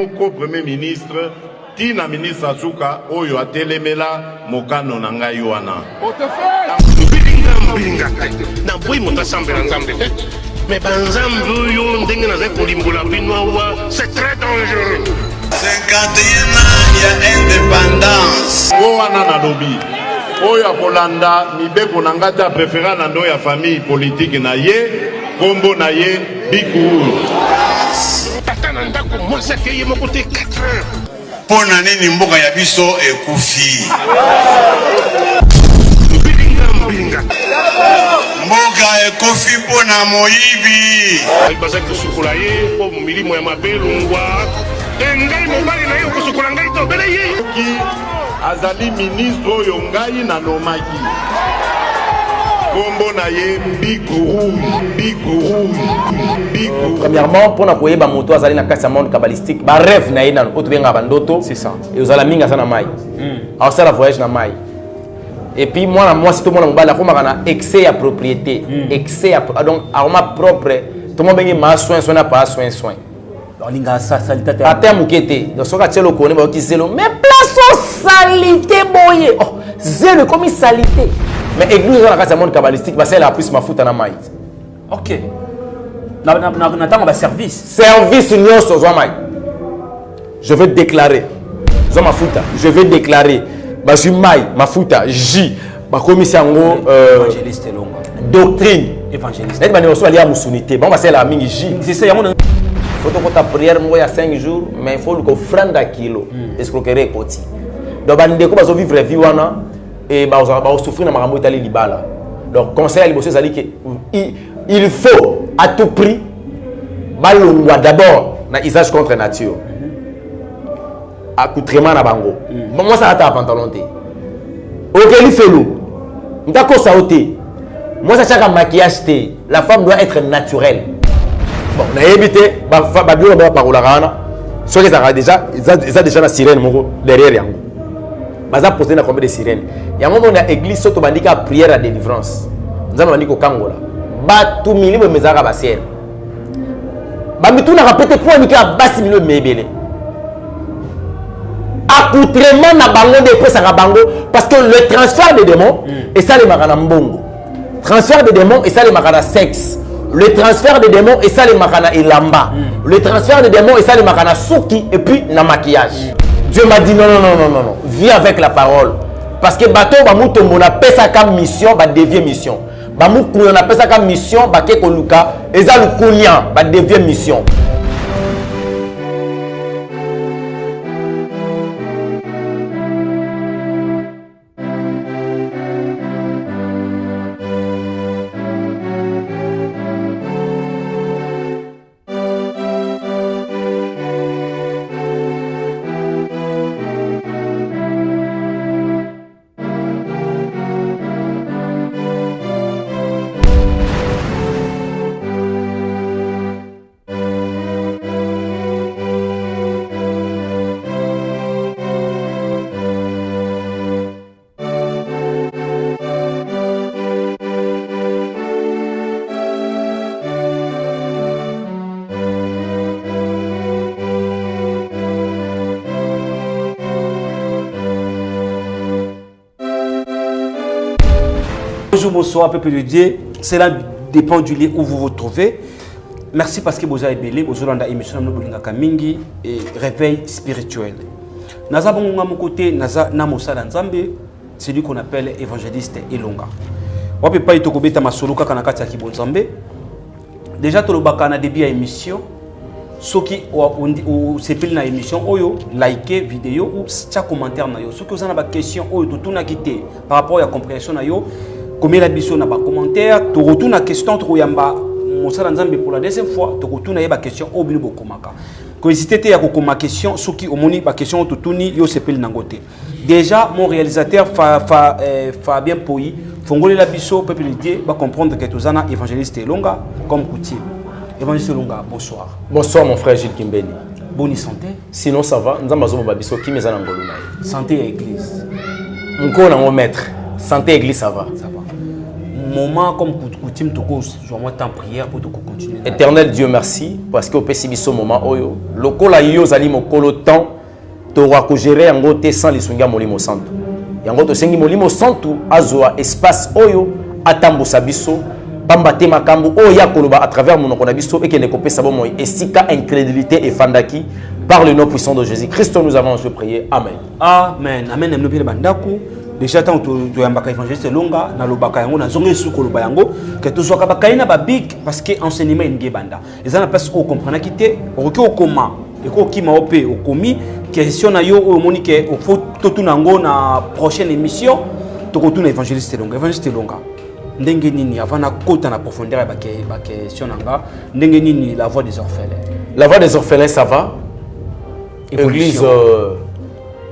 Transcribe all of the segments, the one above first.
moko premier ministre tina ministre Azuka oyo atelemela mokano na ngai wana na boy monta sambe na nzambe mais banzambe yo ndenge na kolimbola binoa c'est très dangereux. 51 ans ya indépendance wana na lobi oyo akolanda mibeko na ngata préféré na ndo ya famille politique na ye kombo na ye Bikuru tata na ndako mwasi akeye moko te 4 heures pona nini mboka ya biso ekufi mboka ekufi pona moyibi baza kosukola ye po milimo ya mabelungwa ngai mobali na ye kosukola ngai to bele ye azali ministre oyo ngai na nomaki kombo na ye Bikuru. Premièrement, pour na koyeba moto azali na kasa monde kabbalistique, ba rêve na ye na oto benga bandoto, c'est ça. Et ozala minga sana mai. Alors ça la voyage na mai. Et puis moi si tout le monde mobala ko makana excès à propriété, excès à donc aroma propre, tout le monde bengi ma soin na pas soin. Linga salité à terme kete donc soka tshelo kone ba kiselo mais place au salité boye oh zéro comme salité mais église na kasa monde kabbalistique ba c'est la plus mafuta na mai. OK. Na tango ba service nyonso zwa mai. Je vais déclarer zwa mafuta, je vais déclarer ba mai mafuta J ba komisi yango évangéliste longa doctrine évangéliste net ba nyonso ali ya musunité bon ba c'est la mingi J c'est ça yango faut que ta prière il y a 5 jours mais il faut le offrande à kilo escroquerie koti donc bande ko bazo vivre vie wana et ba souffrir na makambo itali libala donc conseil à l'immotion c'est que il faut à tout prix balongwa d'abord na usage contre nature accoutrement na bango moi ça ata pantalon té OK li felo ndako saoté moi ça chaka maquillage té la femme doit être naturelle. Bon, on a évité, Babylone va parler là. Ceux qui ont déjà, ils ont déjà la sirène derrière yango. Baza posé na combien de sirènes. Yango on a église soto bandika prière à délivrance. Nous avons bandiko kangola. Ba tout milieu mezara basière. Ba mitu na répéter pour nika basi milieu mebele. Accoutrement na bango de presse à bango parce que le transfert des démons et ça les makana mbongo. Transfert des démons et ça les makana sexe. Le transfert des démons et ça les makana et lamba. Le transfert des démons et ça les makana souki et puis na maquillage. Dieu m'a dit non. Viens avec la parole. Parce que bateau bamuto mona pesa comme mission ba devient mission. Bamuku on a pesa comme mission ba ke koluka eza lukunya ba devient mission. Bonjour, bonsoir, peuple de Dieu. Cela dépend du lieu où vous vous trouvez. Merci parce que vous avez belé, vous avez une émission de Mingi et réveil spirituel. Naza bonga mon côté, Naza Namosa Nzambe, c'est lui qu'on appelle évangéliste Elonga. On peut pas y tokobeta masoluka kanakati ya kibonzambe. Déjà to lobaka na début à émission. Soki ou sepeli na émission oyo liker vidéo ou tia commentaire na yo. Soki vous avez des questions oyo totuna kité par rapport à la compréhension na yo. Comme la biso na ba commentaire, tu retournes la question to yamba Mosala Nzambe pour la deuxième fois, tu retournes la question au bino bokomaka. Ko hésiter te ya kokoma question soki omoni ba question to tuni yo sepeli nangote. Déjà mon réalisateur Fabien Poyi fongoli la biso peuple de Dieu va comprendre que tozana évangéliste Elonga comme coutume. Évangéliste Elonga, bonsoir. Bonsoir mon frère Gilles Kimbeni. Bonne santé. Sinon ça va, nzamba zo ba biso ki meza na ngolu na. Santé à église. Mko na mon maître. Santé église ça va. Ça va. moment comme coutume tu cause moi temps prière pour continuer. Éternel Dieu merci parce que au pessibiso moment oyo lokola yo zali mokolo temps to wa ko gérer yango te sans lisunga molimo santo yango to sengi molimo santo azwa espace oyo atambusa biso pamba te makambo oyo ya koloba à travers monoko na biso et que ne kopesa bo moy esika incrédulité et fandaki par le nom puissant de Jésus Christ nous avons prié amen amen amen nous bien bandaku déjà tant to yambaka évangéliste longa na lobaka yango na zonge su koloba yango que to soka bakaina ba big parce que enseignement nge banda ezana parce qu'on comprend kité okoki okoma eko kima opé okomi question na yo o moni ke o faut tout nango na prochaine émission to kotuna évangéliste longa ndenge nini avant na kota na profondeur ba question nanga ndenge nini la voix des orphelins ça va église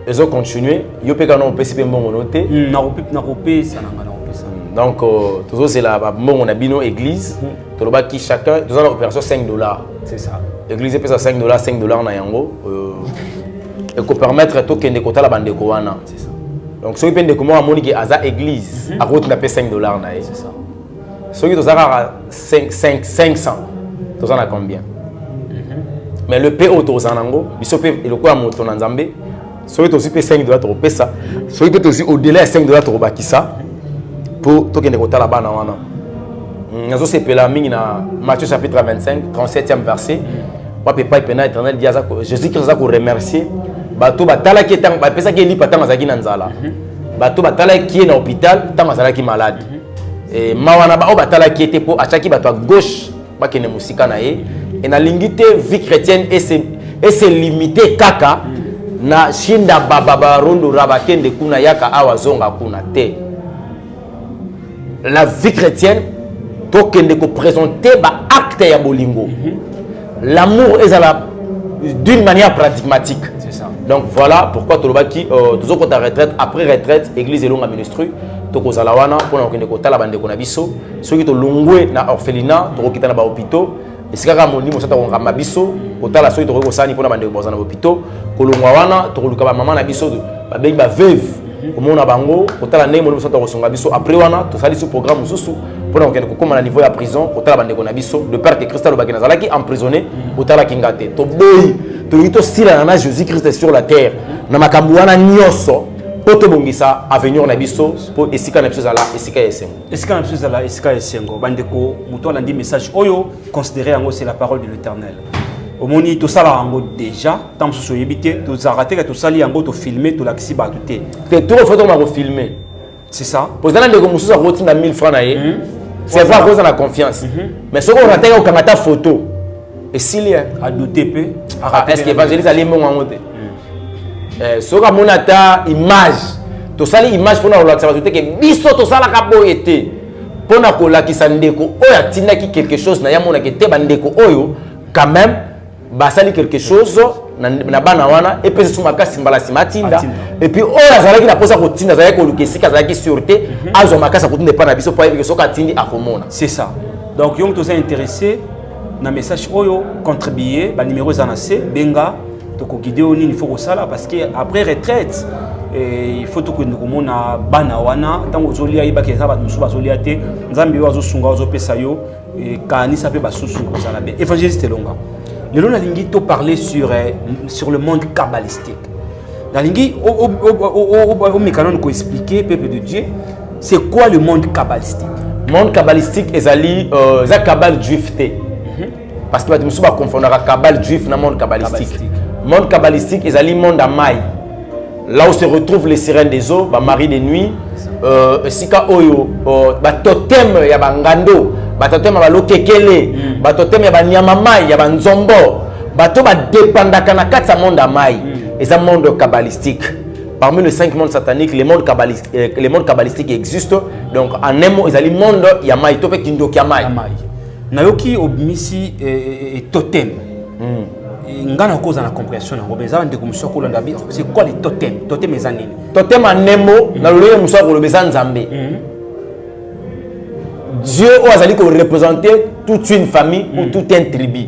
ils ont continué yo pe kana on peut se mbongo noté na kopé ça nanga donc toujours c'est la mbongo na bino église to loba ki chacun dans l'opération $5 c'est ça église pesa $5 na yango et ko permettre to kende kota la bande ko wana c'est ça donc ceux qui pende ko mo moni ki aza église a route na pe $5 na c'est ça ceux qui tozaka 500 tozana combien mais le PO tozanango biso pe eloko ya moto na nzambe soki aussi pe $5 topesa soki pe aussi au-delà de $5 tobakisa pour tokende kotala bana wana nazo sepela mingi na Matthieu chapitre 25 37e verset wa papa pena éternel dia Jésus Christ a ko remercier bato batala ki tang ba pesa ki li patanga zaki na nzala bato batala ki na hôpital tanga zala ki malade et mawana ba o batala ki était pour achaki bato à gauche ba kene musika na ye et na lingité vie chrétienne et c'est limité kaka na shinda baba rondo rabakende kuna yaka awazonga kuna te la vie chrétienne tokende ko présenter ba acte ya bolingo l'amour est d'une manière pragmatique c'est ça donc voilà pourquoi tolobaki toujours quand ta retraite après retraite église elonga ministry tokozala wana pona okende kotala bandeko na biso soki tolongwe na orphelinat tokokita na ba hôpitaux esikaka molimo sata kongamba biso kotala soki tokoki kosani mpona bandeko bazana na hôpitaux kolongwa wana tokoluka bamama na biso babengi baveuve komona bango kotala ndenge molimo sata kosonga biso après wana tosali so programme mosusu mpona kokende kokóma na niveau ya prison kotala bandeko na biso de père que Christ alobaki nazalaki emprisonné kotalaki nga te toboyi tolingi tosilana na Jésus Christ sur la terre na makambo wana nyonso po tobongisa avenir na biso po esika na biso ezala esika ya esengo bandeko moto alandi message oyo considéré yango c'est la parole de l'Éternel omoni tosala yango déjà tant mosusu oyebi te tozalaka te tosali yango tofilme tolakisi bato te toko foto ma refilmer c'est ça posana ndeko mosusu akotinda 1000 francs na ye c'est vrai cause na confiance mais soko on ataka okangata photo esili a douter pe est-ce que évangéliste ali mbongo yango te soka mona ta image tosali image pona kolakisa bato te ke biso tosalaka boye te pona kolakisa ndeko oyo atindaki quelque chose na ya monake te bandeko oyo quand même basali quelque chose na bana wana epesi so makasi mbala nsima atinda et puis oyo azalaki na posa kotinda azalaki koluka esika azalaki sûreté azwa makasi akotinda epa na biso po ayebike soki atindi akomona c'est ça donc yongo toza intéressé na message oyo contribuer banuméro eza na se benga tokoguide oyo nini il faut kosala parce que après retraite il faut tokende komona bana wana ntango ozolia yebaki eza bato mosusu bazolia te nzambe oyo azosunga azopesa yo kanisa mpe basusu kozala be évangéliste longa lelo nalingi toparler sur le monde kabbalistique nalingi omekana koexpliquer peuple de Dieu c'est quoi le monde kabbalistique ezali eza kabbale juif te parce que bato mosusu bakonfondaka kabbale juif na monde kabbalistique monde kabbalistique ezali monde ya mai là où se retrouvent les sirènes des eaux bamari de nuit sika oyo batotem ya bangando batotem ya balokekele batotem ya banyama mai ya banzombo bato badépendaka na kati ya monde ya mai eza monde kabbalistique parmi les 5 mondes sataniques les mondes kabbalistiques existent donc en un mot ezali monde ya mai to pe kindoki ya mai nayoki obimisi totem ngana koza na compréhension na robeza ndeko musoko landa bi c'est quoi les totem eza nini totem en nemo na loleye musoko lobeza nzambe Dieu ou azali ko représenter toute une famille ou toute une tribu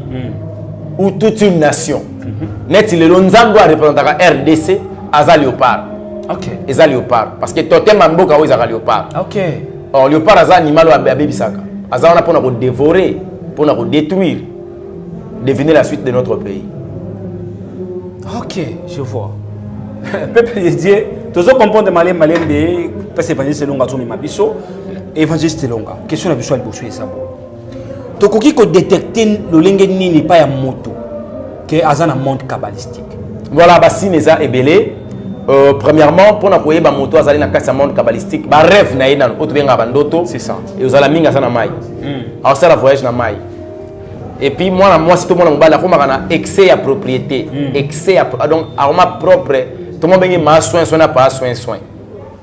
ou toute une nation net le nzambe a représenter RDC aza léopard OK eza léopard parce que totem en mboka o eza léopard OK Or, léopard est un animal ou un bisaka. Aza on a pour dévorer, pour détruire, devenir la suite de notre pays. Ok, je vois. Peuple de Dieu, tous les comprendre de malin de parce que évangile longa to mabiso, évangile longa. Question la biso albocho et sabo. To koki ko détecter le lenge nini pas ya moto que azana monde kabbalistique. Voilà, basi neza ebelé. Premièrement, pour nous ba moto azali na kasa monde kabbalistique, ba rêve na ina auto benga bandoto. C'est ça. Et aux alaminga sana mai. Alors ça la voyage na mai. Et puis moi si tout le monde mobala comme na excès à propriété, excès à donc aroma propre, tout le monde bengi ma soin na pas soin.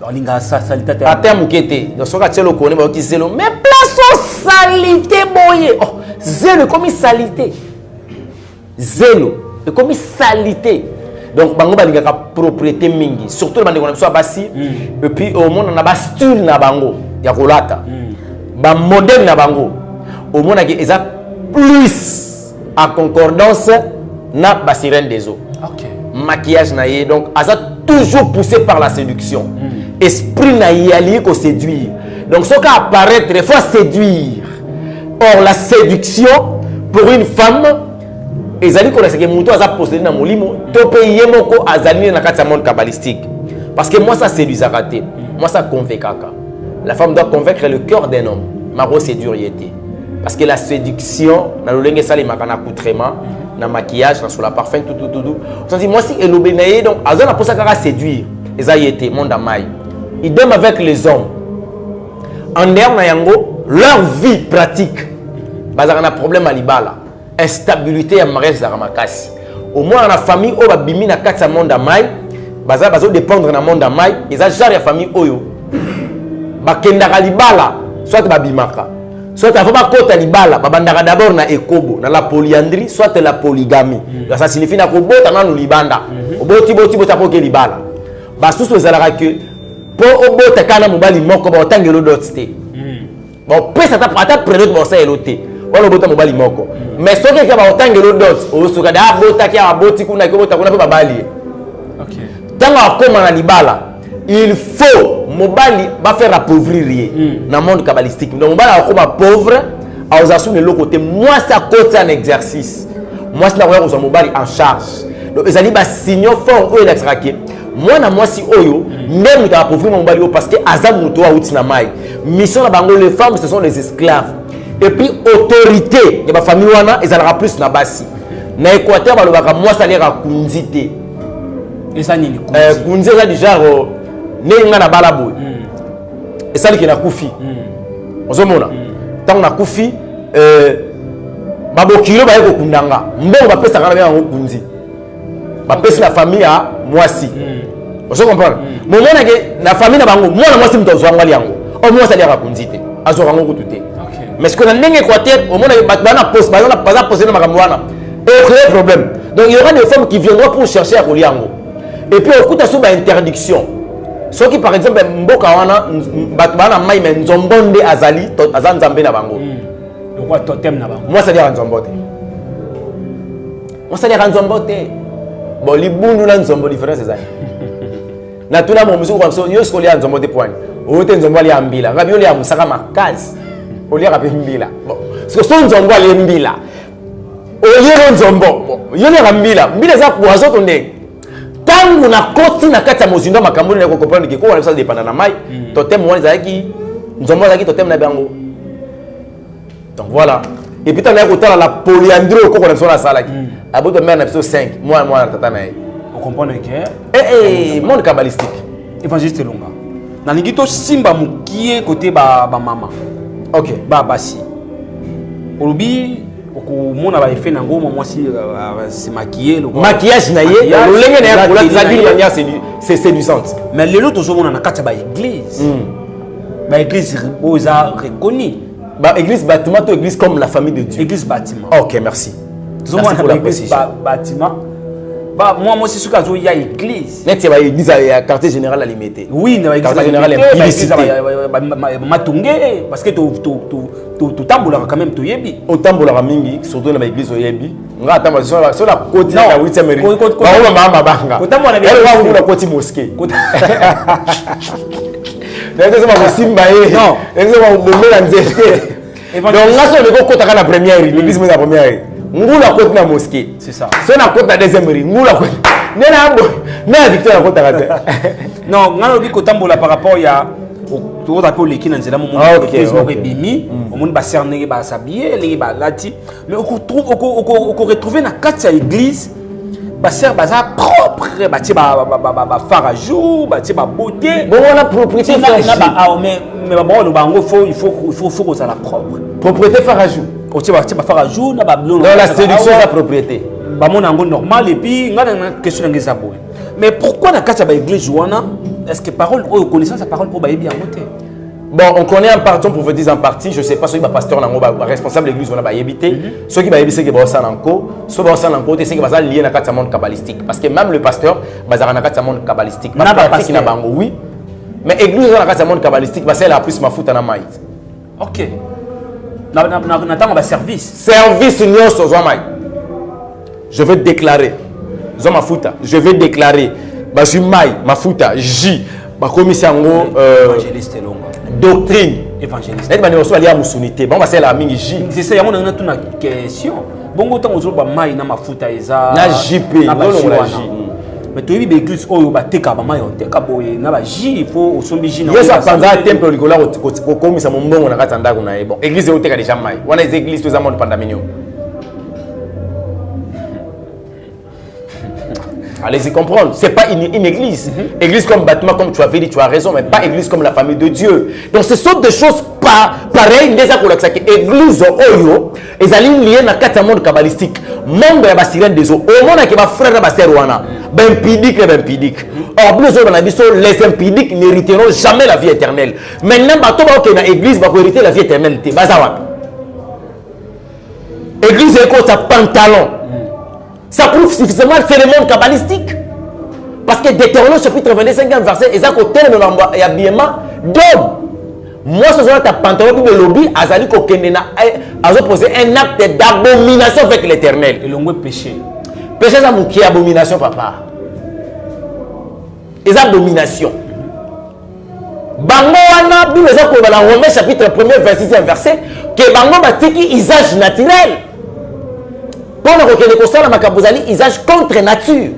Donc linga ça salité. Ata mukete, donc soka tshelo kone ba ki zelo, mais place au salité boye. Oh, zelo comme salité. Zelo, comme salité. Donc bango balinga ka propriété mingi, surtout bande ko na basi. Et puis au monde on a ba style na bango ya kolata. Ba modèle na bango. Au monde que eza plus en concordance na ba sirène des eaux. OK. Maquillage na yé donc asa toujours poussé par la séduction. Esprit na yé allié ko séduire. Donc ce qui apparaître il faut séduire. Or la séduction pour une femme ezali ko que muto aza possédé na molimo to pe yemoko azali na kati ya monde kabbalistique. Parce que moi ça séduisa raté. Moi ça convaincaka. La femme doit convaincre le cœur d'un homme. Maro séduire yété. Parce que la séduction, na lolenge sali makana accoutrement, na maquillage, na sur la parfum tout. On dit moi si elobénaye donc azana pour ça kaka séduire. Ezayete monde amai. Idem avec les hommes. En dehors na yango, leur vie pratique. Bazaka na problème à libala. Instabilité à mariage za makasi. Au moins na famille o ba bimi na kati ya monde amai, bazo dépendre na monde amai, eza genre ya famille oyo. Bakendaka libala, soit babimaka. Soit il faut pas kota libala, babandaka d'abord na ekobo, na la polyandrie, soit la polygamie. Ça signifie na ko bota na libanda. Oboti bota ko ke libala. Ba susu ezalaka que pour obota kana mobali moko ba otangelo dotste. Bon pesa ta prata prénote bo sa eloté. Wala bota mobali moko. Mais ce que ba otangelo dot, o suka da bota ki aboti kuna ko bota kuna pe babali. OK. Tanga akoma na libala. Il faut mobali va faire appauvrir dans le monde kabbalistique. Donc mobali akoma pauvre, a osasu de l'autre côté. Moi ça côté un exercice. Moi c'est la voyage aux mobali en charge. Donc ils allaient ba signaux fort ou l'extraquer. Moi si oyo même ta appauvrir mobali parce que azam muto a uti na mai. Mission na bango les femmes ce sont les esclaves. Et puis autorité de la famille wana ils allaient plus na basi. Na Équateur balobaka moi ça les rakunzité. Et ça ni kunzi ça du genre nenga na balabo. Et ça qui na kufi. Ozomona. Tant na kufi babokilo ba yeko kundanga. Mbongo ba pesa kana ba kunzi. Ba pesa la famille a mwasi. Vous comprenez? Moment que la famille na bango, moi na mwasi mto zwa ngwali yango. O mwasi ali rakunzite. Azo rango kututé. Mais ce que na ndenge Équateur, au moment bana poste, bana pas poser na makambo wana. Et créer problème. Donc il y aura des femmes qui viendront pour chercher à koliango. Et puis au coup de ba interdiction. Ce qui par exemple mboka wana bana mai men nzombonde azali azanzambe na bango. Le roi totem na bango. Moi ça dit nzombote. Moi ça dit nzombote. Bon libundu na nzombo différence ezali. Na tuna mo musiku kwa yo sko lia nzombote point. Ote nzombo lia mbila. Ngabi yo lia musaka makazi. Olia ka mbila. Bon. Ce que son nzombo lia mbila. Olia nzombo. Yo lia mbila. Mbila za poison tonde. Tangu na koti na kati ya mozindo makambuni na comprendre que ko wana ça dépend na mai totem wana zaki nzombo zaki totem na bango. Donc voilà. Et puis tana ko tala la polyandrie ko ko na sala ki aboto mère na biso 5 moi na tata na. Vous comprenez que monde kabbalistique évangile longa na lingito simba mukie côté ba mama. OK ba basi olobi okomona ba effet na ngoma mwasi se maquiller le maquillage na ye lolenge na ya kola tsadili banya c'est séduisante. Mais le lot ozomona na kati ba église ba église boza reconnu ba église bâtiment to église comme la famille de Dieu. Église bâtiment. OK merci. Ozomona na église bâtiment ba moi aussi ce cas où il y a église net c'est ba église ya quartier général à limité. Oui na quartier général illicité matungé parce que tu tambola quand même tu yebi otambola mingi surtout na ba église oyebi nga tambola sur la côte ya 8e mairie ba mama banga otambola na côté mosquée Donc, la première, l'église la première. Ngula côté na mosquée. C'est ça. C'est na côté la deuxième rue. Ngula côté. Na Victor na côté la. Non, ngalo bi kotambola par rapport ya tout appel l'équipe dans zela moment que bimi, au monde ba cerner ba s'habiller, les ba lati, mais on retrouver na quatre église ba ser baza propre, ba ti ba farajou, ba ti ba beauté. Bon on a propriété mais bon le bango il faut que ça la propre. Propriété farajou. O ti ba farajou na ba dans la séduction de la propriété. Ba mon ango normal et puis ngana na question ngeza boy. Mais pourquoi na quatre ba église wana? Est-ce que parole ou connaissance la parole pour baïbi en moté? Bon, on connaît en partie, on peut dire en partie, je ne sais pas si le pasteur est responsable de l'église, on a baïbité. Ceux qui baïbi, c'est que c'est encore. Ceux qui sont encore, c'est que c'est lié à un monde kabbalistique. Parce que même le pasteur, c'est un monde kabbalistique. Pas pratique, oui. Mais l'église, c'est un monde kabbalistique, parce qu'elle a plus ma foute en maïs. Ok. Nous avons un service. Service, nous sommes je vais déclarer. Je vais déclarer. Je ma futa, J, ma commission évangéliste doctrine. Évangéliste. Net bani osoa lia musunité. Bon c'est la mingi J. C'est ça, on a une question. Bon autant aux autres mai na mafuta eza. Na JP, na J. Mais tu es l'église oyo ba teka ba mai on teka boye na ba J, il faut osombi J na. Yesu apanza temple likola ko komisa mombongo na katanda kuna e bon. Église o teka déjà mai. Wana les églises to za monde pandaminyo. Allez-y comprendre, c'est pas une église. Église comme bâtiment, comme tu avais dit, tu as raison, mais pas église comme la famille de Dieu. Donc ce sont des choses pareilles. Église oyo, ils allaient lier dans quatre mondes kabbalistiques. Membre de la sirène des eaux. Au monde qui va frère de la serwana, ben impidique. Or plus on a dit les impidiques n'hériteront jamais la vie éternelle. Maintenant, bateau qui dans l'église va hériter la vie éternelle. Église est comme sa pantalon. Ça prouve suffisamment que c'est le monde kabbalistique. Parce que Deutéronome chapitre 25 verset, ils ont côté de l'habillement d'homme. Moi, ce soir, ta pantalon de lobby, Azali Kokenena, a posé un acte d'abomination avec l'éternel. Et l'on péché. Péché, c'est abomination, papa. Et abomination. Bango wana, Bible est dans Romains chapitre 1 verset 6 verset, que Bango batiki usage naturel. Pour le reconnaître la makabozali usage contre nature.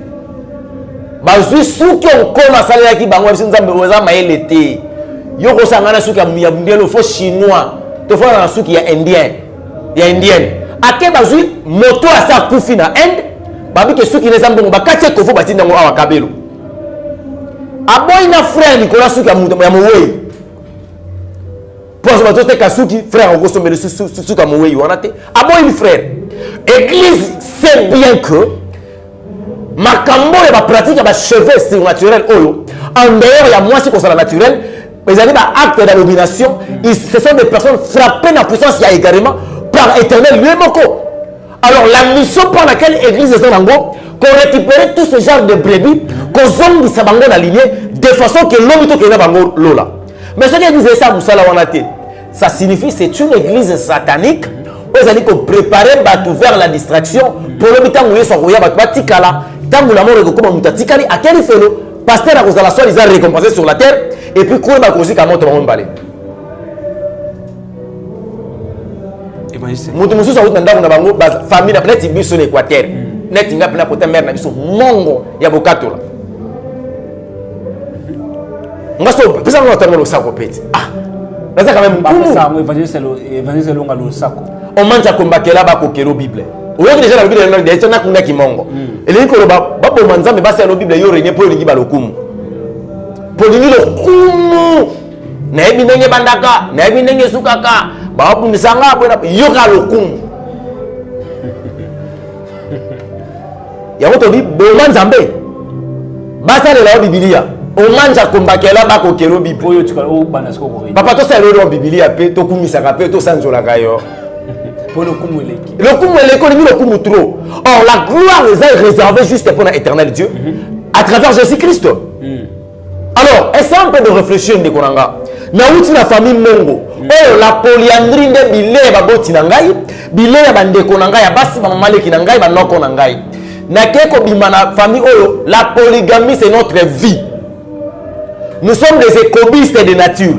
Bazui souki on kona sala ki bango sinzambe oza maele te. Yo ko sangana souki ya mbelo fo chinois, to fo na souki ya indien. Ya indienne. Ake bazui moto asa kufi na Inde, babi ke souki nezambe bakati ko fo batinda ngo awa kabelo. Aboy na frère Nicolas souki ya muto ya mowe. Pour ce bateau ka souki frère Augusto mais souki ya mowe wana te. Aboy ni frère. Église sait bien que makambo et ma pratique et ma cheveux surnaturel en dehors il y a moi c'est comme ça la naturel mais il y a des actes d'abomination ce sont des personnes frappées dans la puissance il y a également par éternel lui moko. Alors la mission par laquelle l'église est en ango qu'on récupère tout ce genre de brebis qu'on zombi sa bango na lignée de façon que l'homme to kena bango lola. Mais ce qui disait ça musala wanate ça signifie c'est une église satanique. Vous allez préparer vers la distraction pour le temps où ils sont batikala tant que la mort est comme mutatikali à quel fait le pasteur a causé la soie ils ont récompensé sur la terre et puis quoi va causer comment on va parler. Mutu musu sa utanda na bango famille na pleti biso na Équateur net nga pena côté mère na biso mongo ya bokatola ngaso pesa ngo tango lo sako peti ah ça quand même ça évangile longa lo sako on mange à combattre là-bas kokelo Bible. Ou déjà la Bible est déjà na kuna kimongo. Et les ko ba bo manza me ba sa la Bible yo renie pour lingi ba lokumu. Pour lingi lokumu. Na ebi ndenge bandaka, na ebi ndenge sukaka. Ba bu nisanga bona yo ka lokumu. Ya moto bi bo manzambe. Ba sa la Biblia. On mange à combattre là-bas kokelo Bible. Oyo tukala o banasko ko. Papa to sa le Biblia pe to kumisa ka pe to sanzola ka yo. Pour le coup, le coup trop. Or, la gloire est réservée juste pour l'éternel Dieu à travers Jésus-Christ. Alors, est-ce un peu de réfléchir de Konanga? Naouti la famille Mongo. Oh, la polyandrie de Bilé Baboti Nangai, Bilé Bande Konanga, Yabasi Mamale Kinangai, Banoko Nangai. Nakeko Bimana famille Oyo, la polygamie c'est notre vie. nous sommes des écobistes de nature,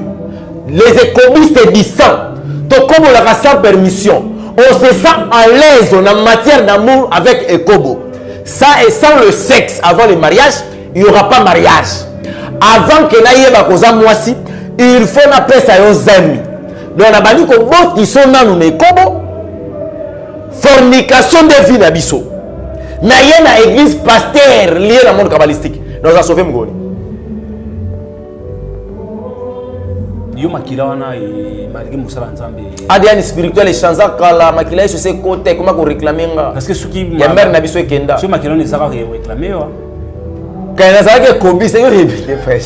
les écobistes du sang. Donc comme on l'a sans permission, on se sent à l'aise en matière d'amour avec Ekobo. Ça et sans le sexe avant le mariage, il n'y aura pas mariage. Avant que naïe bakoza moisi, il faut n'appeler ça aux amis. Donc on a banni que beaucoup qui sont dans le Ekobo, fornication de vie n'abisso. Naïe na église pasteur lié dans le monde kabbalistique. Donc ça a sauvé Mgoni. Yo makila wana et malgré musala nzambe. Adiani spirituel et chanza kala makila sur ses côtés comment qu'on réclamer nga. Parce que ceux qui ya mère na biso ekenda. Ceux makila ne sara réclamer wa. Quand na sara que kobi c'est répéter frère.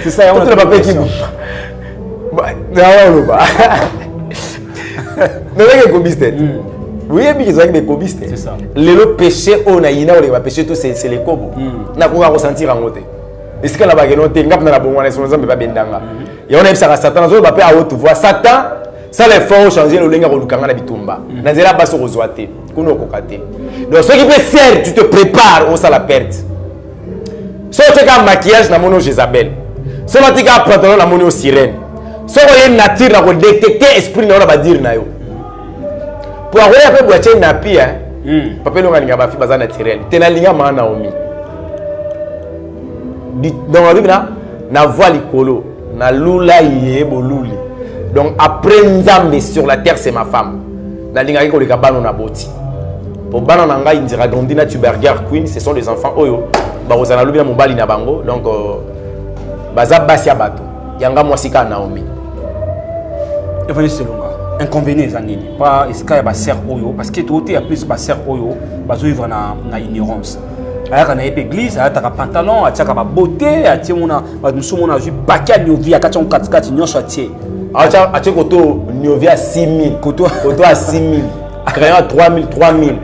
C'est ça on ne pas payer qui. Bah on ba. Mais que kobi c'est. Oui, et puis ils ont des cobistes. C'est ça. Le péché on a ina on va péché tout c'est les cobos. Na ko ressentir en côté. Est-ce que la bague non ngap na bon wana son nzambe ba bendanga. Et on a vu ça Satan zo ba pe à haute voix Satan ça les faut changer le lenga kolukanga na bitumba. Na zela ba so rozwate kuno kokate. Donc ce qui peut faire tu te prépares au ça la perte. So tu as maquillage na mono Jézabel. So tu as pantalon na mono sirène. So ko y nature na ko détecter esprit na ba dire na yo. Pour avoir un peu de boîtier na pia, papa nous gagne ba fi bazana naturel. Tena linga ma Naomi. Dans la Bible na voix likolo, na lula yebo luli. Donc après nzambe sur la terre c'est ma femme. Na linga ko le kabano na boti. Pour bana na ngai ndira grandina tubergar queen, ce sont des enfants oyo ba rozana lubi na mobali na bango. Donc baza basi ya bato. Yanga mwasika Naomi. Évangile Selonga. Inconvénients zanini pas est-ce qu'il y a ser oyo parce que tout est plus ba ser oyo bazo vivre na ignorance aya na église aya ta pantalon atiaka ba beauté atie mona ba musumo na ju paquet nyovi akati on katikati nyonso atie atie koto nyovi à 6000 koto à 6000 crayon à 3000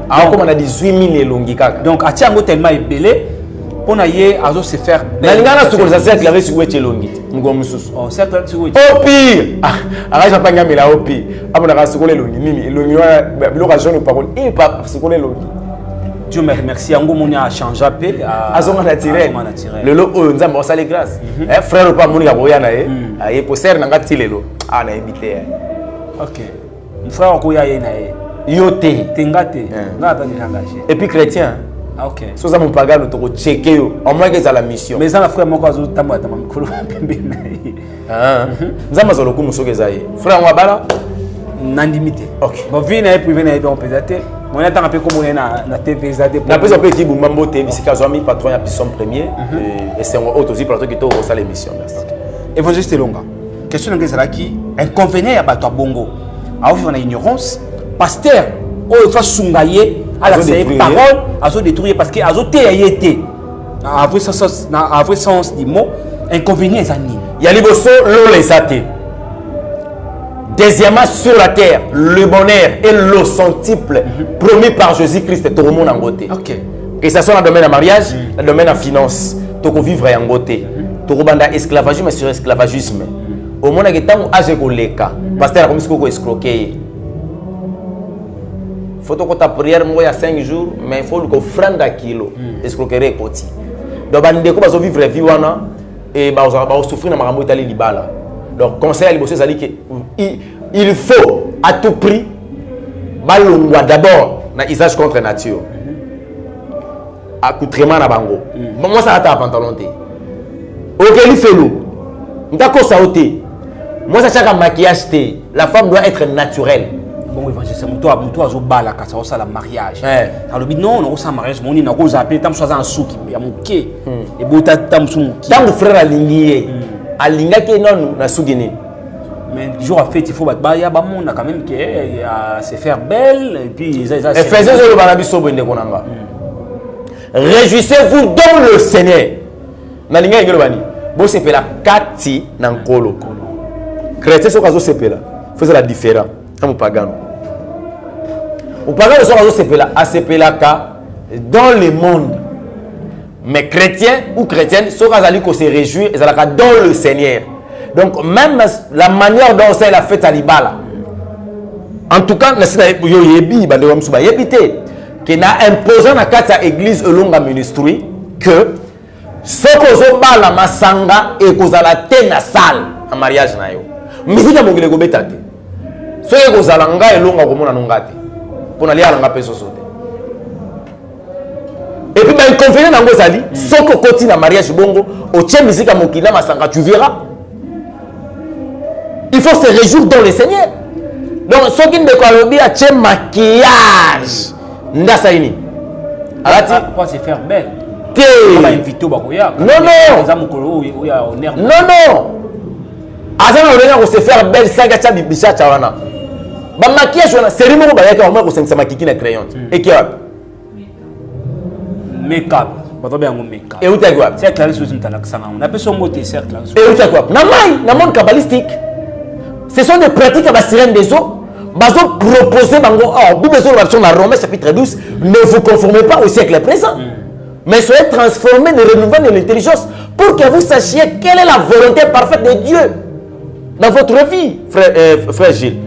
alors comme on a 18000 elongi kaka donc atie ngo tellement ébélé pour naie azo se faire na lingana sukola cercle avec sur weche longi ngo mususu oh cercle sur weche au pire araja panga mela au pire abona ka sukola longi nini longi wa l'occasion de parole et pas sukola longi Dieu me remercie ngo moni a changer pe azonga naturel lelo o nzamba o sale grâce frère pas moni ka boya na e poser na ngati lelo na ebité OK mon frère ko ya na yote tengate na pas engagé et puis chrétien. Ah, ok. So ça mon pagano to checker yo. Au moins que ça la mission. Mais ça la frère moko azo tamba tamba mikolo pembe na. Ah. Nzamba zo lokumu soke zaye. Frère moi bala nandimité. OK. Bon vie na privé na don pesaté. Mon attend un peu comme on na TV zadé. Na pesa pe ti bumambo te bisika zo mi patron ya pison premier et c'est un autre aussi plateau qui to ça l'émission. Évangile Selonga. Question ngeza la qui inconvénient ya bato bongo. A vivre na ignorance. Pasteur o fa sungaye à la parole, à se détruire parce que à se été à vrai sens du mot inconvénient zani. Il y a liboso l'eau les athées. Deuxièmement sur la terre, le bonheur et le centuple promis par Jésus-Christ tout le monde en côté. OK. Que ça soit dans le domaine de mariage, dans le domaine de finance, tout vivre en côté. Tout banda esclavagisme sur esclavagisme. Au monde que tant âge ko leka, pasteur comme ce ko escroquer. Faut que ta prière il y a 5 jours mais il faut que offrande à kilo escroquerie koti donc bande ko bazo vivre vie wana et ba souffrir na makambo itali libala donc conseil à liboso zali que il faut à tout prix balongwa d'abord na usage contre nature accoutrement na bango moi ça ata pantalon te OK li felo ndako ça oté moi ça chaka maquillage te la femme doit être naturelle. Bon évangile c'est muto azo bala ka ça la mariage alobi non on ça mariage moni na ko zapper tam so za suki ya muke e bota tam su muke tam frère alingié alinga ke non na sugini mais jour à fête il faut ba ya ba monde quand même que se faire belle et puis ça faisez le banabi so bende konanga réjouissez-vous dans le Seigneur na linga ngelo bani bo sepela kati na nkolo chrétien so kazo sepela faisait la différence. Au pagano dans le monde mais chrétien ou chrétienne ce qu'on se réjouir dans le Seigneur donc même la manière dont c'est la fête à l'ibala en tout cas que na imposant na kata église longa ministry que Soko zobala masanga et kozala te na salle en mariage na yo. Musique ya mongile kobeta te. Soki kozala nga elonga komona nonga te. Pona lia nga peso sote. Et puis ben inconvénient nango zali, soko koti na mariage bongo, o tient musique ya mokila masanga tu verras. Il faut se réjouir dans le Seigneur. Donc soki ndeko alobi a tient maquillage. Ndasa ini. Alati pour se faire belle. Non, non. Azana olena ko se faire belle sanga cha bibisha cha wana. Ba maquillage wana serimo ko bayaka au moins ko sengisa makiki na crayon. Et qui a make-up. Bato bien ngo make-up. Et où t'as quoi? C'est clair sur une talaxana. On appelle son mot cercle. Et où t'as quoi? Na mai, na monde kabbalistique. Ce sont des pratiques à la sirène des eaux. Bazo proposer bango oh, Bible sur la Romains chapitre 12, ne vous conformez pas au siècle présent. Mais soyez transformés de renouveler de l'intelligence pour que vous sachiez quelle est la volonté parfaite de Dieu dans votre vie, frère Gilles.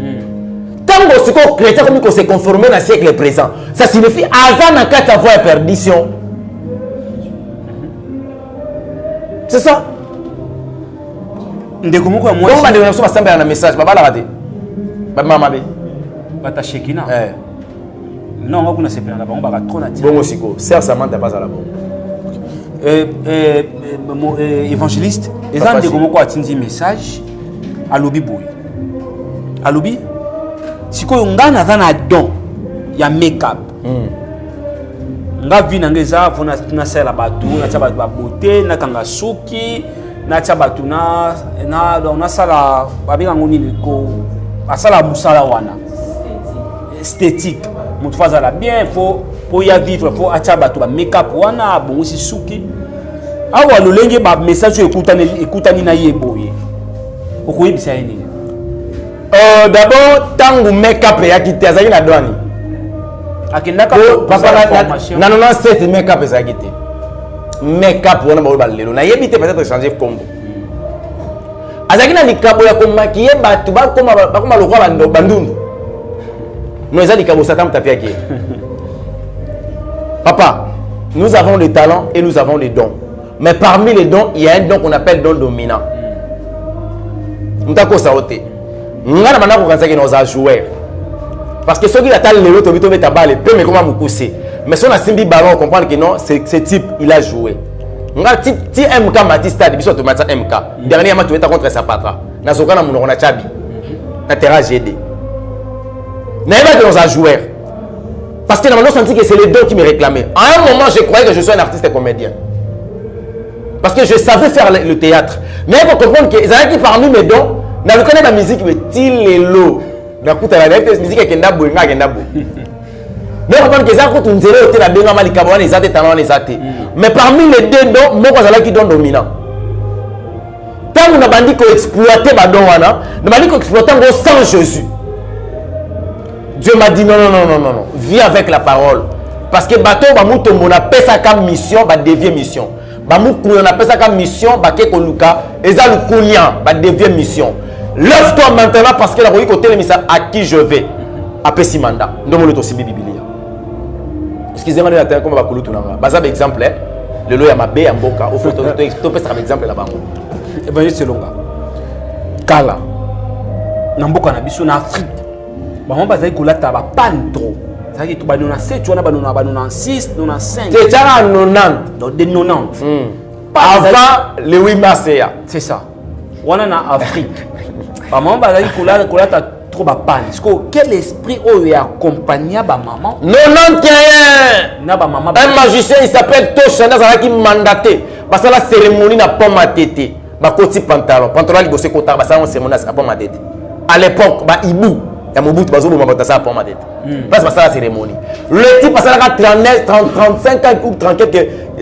Tant que ce chrétien comme se conformer au siècle présent, ça signifie azana kata voie perdition. C'est ça. Ndeko moko moi. On va donner un message, baba la raté. Baba mama be. Bata shekina. Non, on va se faire là-bas, on va trop la bon aussi go. Serre Samantha pas à la bombe. Évangéliste, les gens de comment quoi tindi message à lobby boy. À lobby. Si quoi on gagne dans don, il y a make-up. Nga vi nangeza fona na sala batu na taba beauté na kanga suki na taba tuna na sala babinga ngoni ko asala musala wana esthétique. Mutu fazala bien, faut y vivre, faut atchaba to ba make-up wana bon aussi suki. Awa lolenge ba message écoutani na yeboye. Okoyebisa yini? D'abord tangu make-up ya kiti azali na douane. Akendaka papa na 97 make-up za kiti. Make-up wana ba lelo na yebite peut-être changer combo. Azaki na likabo ya ko maquiller batu ba koma lokwa bandundu. Nous avons Papa, nous avons des talents et nous avons des dons. Mais parmi les dons, il y a un don qu'on appelle don dominant. Nous avons sauté. Nous avons joué. Parce que ceux qui attendent les autres, ils ont balle, peu mais comment vous pousser. Mais si on a simbi ballon, on comprend que non, ce type, il a joué. Nous avons dit MK Matista, depuis que MK. Dernièrement, tu étais contre Zapata. Nous avons dit Chabi. Na terra GD. N'ayez pas que nous avons joué. Parce que normalement, je senti que c'est les dons qui me réclamaient. À un moment, je croyais que je suis un artiste et comédien. Parce que je savais faire le théâtre. Mais il faut comprendre que les gens qui parmi mes dons, dans le connaît la musique, mais il est lourd. Dans la musique, qui est nabo, mais il faut comprendre que les gens qui ont été là, les talents, les athées. Mais parmi les deux dons, moi, je suis qui don dominant. Tant que nous avons dit qu'on exploitait les dons, nous avons dit qu'on exploitait sans Jésus. Dieu m'a dit non. Vis avec la parole. Parce que bateau, on a fait ça comme mission, on devient mission. On a fait ça comme mission, on a fait devient mission. Lève-toi maintenant parce que la voyez côté le message à qui je vais. Après si mandat. Nous avons aussi Bible. Excusez-moi de la terre comme on va couler tout le monde. Par exemple, le loya ma bé en boca. Au fait, tu peux faire un exemple là-bas. Évangéliste Longa. Kala. Namboka na biso na Afrique. Bamon bazali kolata ba pan trop. Ça qui to ba na 7 wana ba na 6, na 5. C'est déjà en 90. Donc des 90. Avant le 8 mars. C'est ça. Wana na Afrique. Bamon bazali kolata trop ba pan. Est-ce que quel esprit est accompagné ba maman? 91. Na ba maman. Un magicien il s'appelle Toshana ça qui mandaté. Parce que la cérémonie n'a pas ma tête. Ba koti pantalon il bossé kota ba ça une cérémonie n'a pas ma tête. À l'époque ba Ibu ya Mobutu bazobo mabata ça pas ma tête. Parce que ça la cérémonie. Le type parce que 35 ans ou 34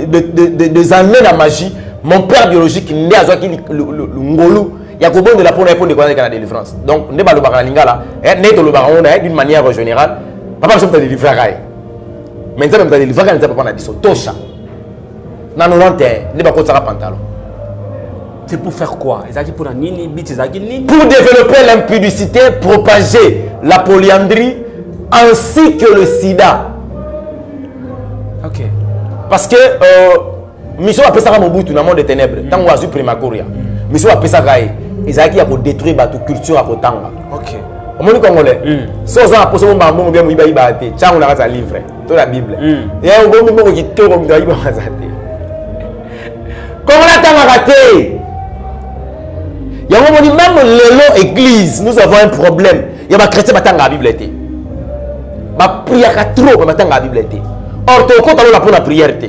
des années la magie. Mon père biologique né à Zoaki le ngolu ya ko bon de la pour de quoi la délivrance. Donc ne ba lo ba lingala ne to lo ba on d'une manière générale. Papa me délivrer rail. Mais ça me délivrer quand papa na biso tosha. Na 91 ne ba ko ça pantalon. C'est pour faire quoi? Pour développer l'impudicité, propager la polyandrie ainsi que le sida. Ok. Parce que mission apesaka Mobutu na monde des ténèbres tango azu primakoria mission apesaka ye ezalaki ya kodétruire bato culture ya kotanga. OK. Omoni congolais so oza na poso bomba mbongo bien moyiba yiba te ntango na kati ya livre to la bible ya ngombi mbongo kitoko moto ayiba baza te congolais atangaka te yango moni même lelo église nous avons un problème ya bachrétien batanga la bible te bapriaka trop batanga la bible te or tokota lola mpona prière te.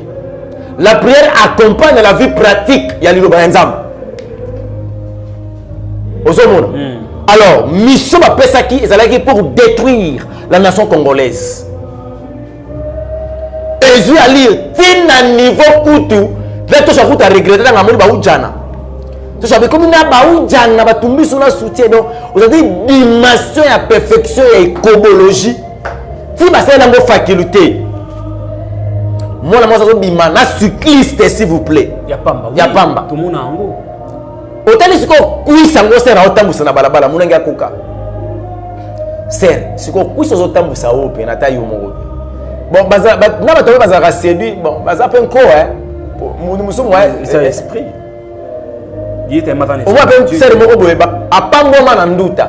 La prière accompagne la vie pratique ya liloba ya nzambe ozomona. Alors, mission bapesaki ezalaki pour détruire la nation congolaise. Jésus a lire tina niveau kutu là tout ça kuta regretter dans amoni baujana. Tout ça comme na baujana batumbi sur la soutien donc aujourd'hui dimension ya perfection et écologie. Si ba c'est dans faculté. Moi la moi ça bima na cycliste s'il vous plaît. Ya pamba. Ya pamba. Tout monde ango. Otali siko kuisa ngo sera otambusa na balabala munenge akuka ser siko kuisa otambusa ope na tayo mo bon baza na bato baza ka séduit bon baza pe nko mu musumu c'est esprit yete matane on va pe ser mo boye ba apambo mana nduta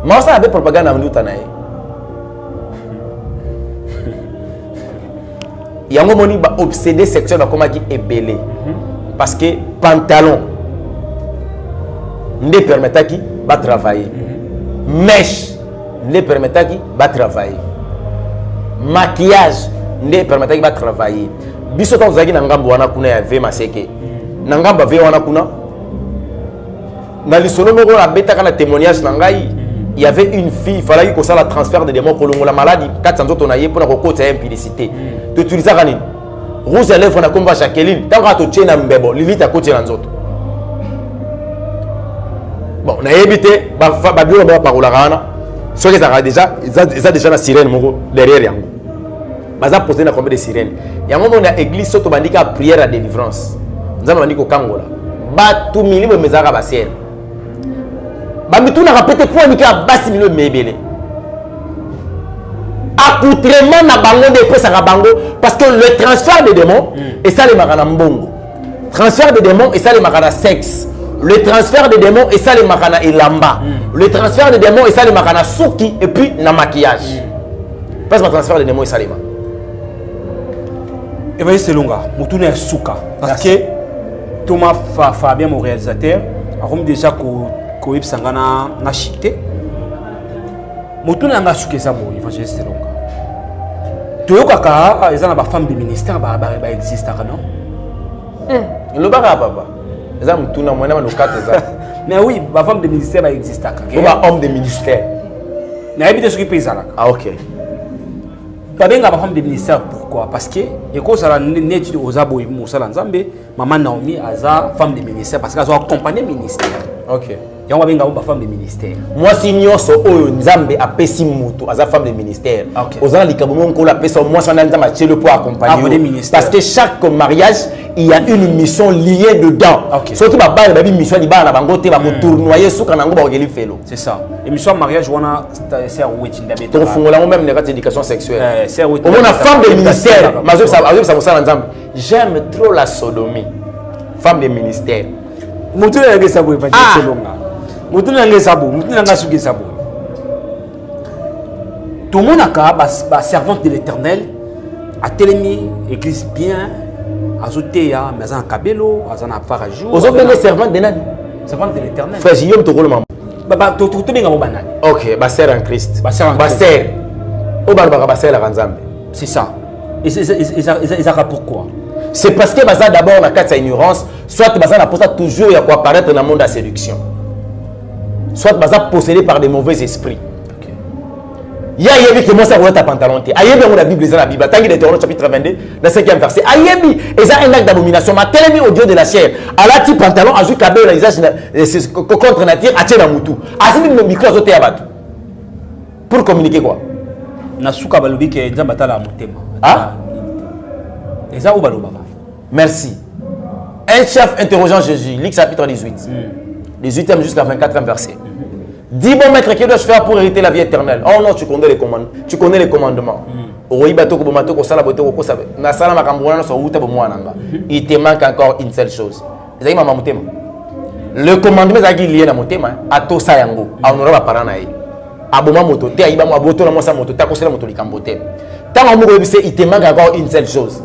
mausa abe propaganda nduta na ye yango moni ba obsédé section na komaki ebele parce que pantalon ne permettait qui va travailler. Mèche ne permettait qui va travailler. Maquillage ne permettait qui va travailler. Biso quand vous avez n'angambo wana kuna ya ve maseke. N'angamba ve wana kuna. Na lisono moko na beta kana témoignage nangai. Il y avait une fille, il fallait que ça la transfert de démons pour la maladie 400 autres on a eu pour la côté impudicité. Tu utilises ça kanini. Rouge à lèvres na komba Jacqueline. Tant que tu tiens na mbebo, limite à côté nanzoto. Bon, on a évité, Babylone va parler là. Ceux qui ont déjà, ils ont déjà la sirène derrière yango. Baza posé na combien de sirènes. Yango on a église soto bandika prière à délivrance. Nous avons dit au Kangola. Ba tout milieu mezara basier. Ba mitu na répéter pour nika basi milieu mebele. Accoutrement na bango de presse à bango parce que le transfert des démons et ça les makana mbongo. Transfert des démons et ça les makana sexe. Le transfert des démons et ça les makana ilamba. Le transfert des démons et ça les makana souki et puis na maquillage. Parce que le transfert des démons et ça les ma. Et voyez c'est longa. Moutoune est souka. Parce que Thomas Fabien mon réalisateur a remis déjà qu'au sangana na chité. Moutoune a souké ça bon évangéliste c'est longa. Toyo kaka ils ont ba femme de ministère ba existe non? Le bara papa. Les hommes tout moins dans le cadre mais oui, ma femme de ministère va exister. Homme de ministère. Mais habite ce qui paye ça là. Ah ok. Pas bien ma femme de ministère pourquoi? Parce que et quand ça la net aux abois Moussa Nzambe, maman Naomi a femme de ministère parce qu'elle a accompagné ministère. Ok. Et on va bien ma femme de ministère. Moi si nyonso oyo Nzambe a pesi mutu a femme de ministère. Aux gens likabomon ko la pesa moi ça Nzambe a le pour accompagner. Parce que chaque mariage il y a une mission liée dedans. Surtout ma balle baby mission di ba na bango te ba ko tournoyer suka nango ba okeli felo. C'est ça. Et mission mariage wana c'est waiting d'habitude. Donc fongola même les éducation sexuelle. C'est waiting. On a femme de ministère. Mazo ça Moussa Nzambe. J'aime trop la sodomie. Femme de ministère. Moutoune a ngé sabo c'est longa. Moutoune a ngé sabo, moutoune a ngasuki sabo. Tout le monde a servante de l'Éternel a télémi église bien azoteya mais en kabelo azana farajou. Ozo bene servante de nani? Servante de l'Éternel. Frère Guillaume to rolo maman. Baba to benga mo banani. OK, ba sœur en Christ. Ba sœur en Christ. Ba sœur. O ba sœur la Nzambe. C'est ça. Et ça pourquoi? C'est parce que baza d'abord na kati ignorance, soit baza na posa toujours ya ko apparaître dans le monde de la séduction. Soit baza possédé par des mauvais esprits. OK. Ya yebi que moi ça roule ta pantalon té. Ayebi on la Bible dans la Bible. Tangi Deutéronome chapitre 22, le 5e verset. Ayebi eza un acte d'abomination. Ma telemi au Dieu de la chair. Alati pantalon azu kabelo la visage contre nature atie na mutu. Asimi me micro azote ya batu. Pour communiquer quoi? Na suka balobi ke nzamba tala motema. Ah? Eza ou baloba. Merci. Un chef interrogeant Jésus, Luc chapitre 18. 18e jusqu'à 24e verset. Dis bon maître, que dois-je faire pour hériter la vie éternelle? Oh non, tu connais les commandements. Il te manque encore une seule chose. Le commandement est lié à mon thème. À tout ça, à honorer ma parole. À bon moto, à iba mo boto na mo sa moto, ta kosela moto likambote. Tant il te manque encore une seule chose.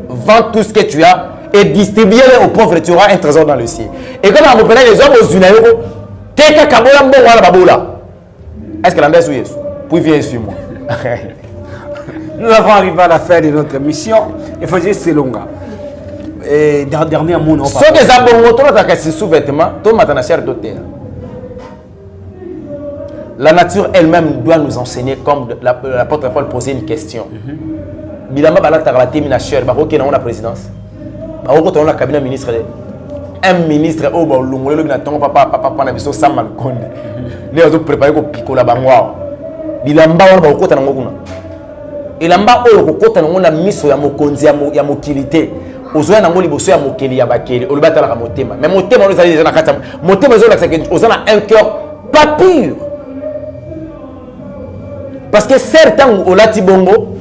Vends tout ce que tu as et distribue-le aux pauvres, tu auras un trésor dans le ciel. Et comme on appelle les hommes aux Unayoko, Teka Kabola Mbonga Babola. Est-ce que l'ambert est Jésus? Puis viens sur moi. Nous avons arrivé à la fin de notre mission. Il faut dire c'est long. Et dernier mot. Ce que ça bon moto là c'est sous-vêtement, tout matin na cher doté. La nature elle-même doit nous enseigner, comme l'apôtre Paul posait une question. Bilamba balata la témina cher, ba OK na la présidence. Ba OK na cabinet ministre. Un ministre au Bolungolo na tongo papa na biso Samal Konde. Les autres préparer ko pikola bangwa. Bilamba on ba OK na ngokuna. Ilamba oyo ko kota na miso ya mokonzi ya mokilité. Ozoya na ngoli boso ya mokeli ya bakeli. Olobata la motema. Mais motema on ezali na kata. Motema zo la que ozana un cœur pas pur. Parce que certains au Latibongo,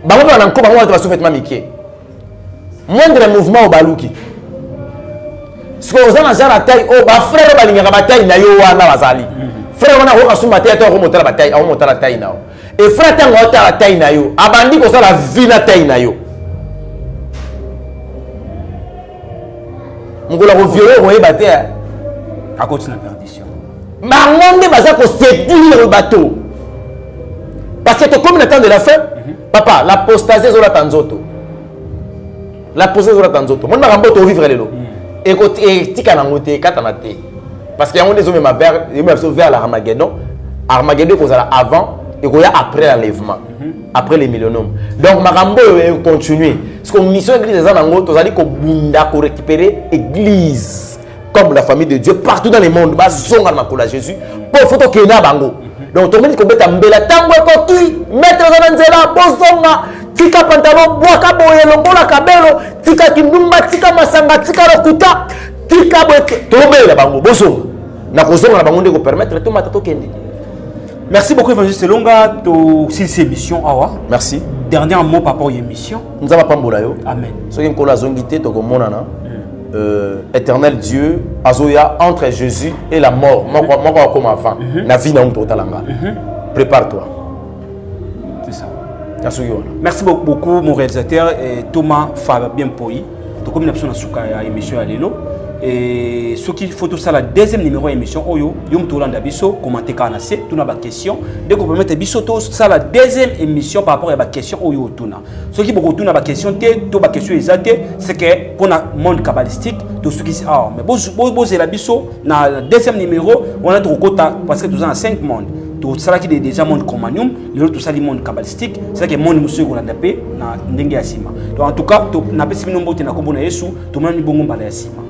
bango na nko bango ba sous-vêtement mikie. Moindre mouvement au baluki. Ce que vous avez déjà la taille, oh, bah frère, bah l'inga bataille na yo wana bazali. Frère, on a au kasuma taille, toi remonter la bataille, on monter la taille na. Et frère, tant on la taille na yo, abandi ko ça la vie na taille na yo. Ngola ko violer ko ebate à cause de la perdition. Ma monde baza ko séduire le bateau. Parce que comme le temps de la fin, papa, l'apostasie sur la tanzoto. L'apostasie sur la tanzoto. Mon n'a pas vivre les lots. Et tika na moté katanate. Parce qu'il y a des hommes vers l'Armageddon. Armageddon qu'on a avant et qu'on a après l'enlèvement, après les millénaires. Donc Marambo continue. Parce que mission église des anango, tu as dit qu'on récupérer église comme la famille de Dieu partout dans le monde. Bas zonga na makula Jésus. Pour photo kena bango. Donc tout le monde dit qu'on peut t'embêter. Tango ko qui mettre dans nzela bozonga. Tika pantalon boaka boye longola kabelo. Tika kindumba, tika masanga, tika lokuta. Tika boye. Tombe la bango bozonga. Na kozonga na bango ndeko permettre tout matato kende. Merci beaucoup Évangéliste Longa to ces émissions awa. Merci. Dernier mot par rapport à l'émission. Nous avons pas mbola yo. Amen. Ce qui est la zongité to komonana. Éternel Dieu, Azoya entre Jésus et la mort. Moi comme avant. La vie n'a pas totalanga. Prépare-toi. C'est ça. Merci beaucoup mon réalisateur Thomas Fabien Poyi. To comme une option à l'émission à l'élo. Et ce qu'il faut tout ça la deuxième numéro émission Oyo Yom Tolanda Biso commenter kanase tout na ba question dès qu'on peut mettre biso tout ça la deuxième émission par rapport à ba question Oyo tuna ce qui beaucoup tuna ba question to ba question exacte c'est que pour na monde kabbalistique tout ce qui ah mais bon la biso na deuxième numéro on a trop quota parce que tout ça 5 mondes tout ça qui est déjà monde communion le tout ça le monde kabbalistique c'est que monde monsieur qu'on a tapé na ndenge ya sima donc en tout cas to na pesi nombo te na kombo na Yesu to mani bongo mbala ya sima.